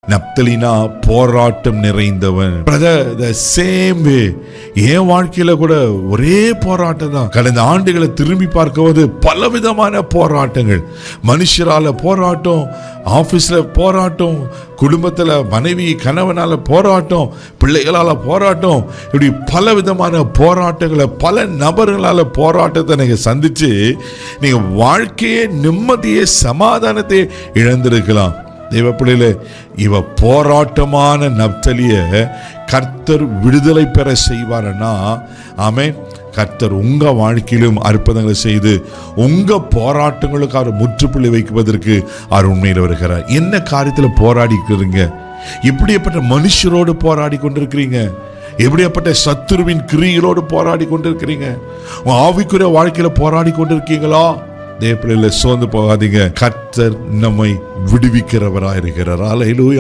நப்தலினா போராட்டம் நிறைந்தவன். the same way என் வாழ்க்கையில கூட ஒரே போராட்டம் தான். கடந்த ஆண்டுகளை திரும்பி பார்க்கும்போது பலவிதமான போராட்டங்கள், மனுஷரால போராட்டம், ஆபீஸ்ல போராட்டம், குடும்பத்துல மனைவி கணவனால போராட்டம், பிள்ளைகளால போராட்டம், இப்படி பல விதமான போராட்டங்களை, பல நபர்களால போராட்டத்தை நீங்க சந்திச்சு நீங்க வாழ்க்கையே நிம்மதியே சமாதானத்தை இழந்திருக்கலாம். தேவ பிள்ளைகளே, இவ போராட்டமான நப்தலிய கர்த்தர் விடுதலை பெற செய்வார்னா, ஆமென், கர்த்தர் உங்க வாழ்க்கையிலும் அற்புதங்களை செய்து உங்க போராட்டங்களுக்கு அவர் முற்றுப்புள்ளி வைப்பதற்கு அவர் உண்மையில் வருகிறார். என்ன காரியத்தில் போராடி இருக்கிறீங்க? எப்படிப்பட்ட மனுஷரோடு போராடி கொண்டிருக்கிறீங்க? எப்படிப்பட்ட சத்துருவின் கிரியைகளோடு போராடி கொண்டிருக்கிறீங்க? உங்க ஆவிக்குரிய வாழ்க்கையில போராடி கொண்டிருக்கீங்களா? தேவ பிள்ளைகளே, சோர்ந்து போகாதீங்க. கர்த்தர் நம்மை விடுவிக்கிறவராயிருக்கிறார். அல்லேலூயா.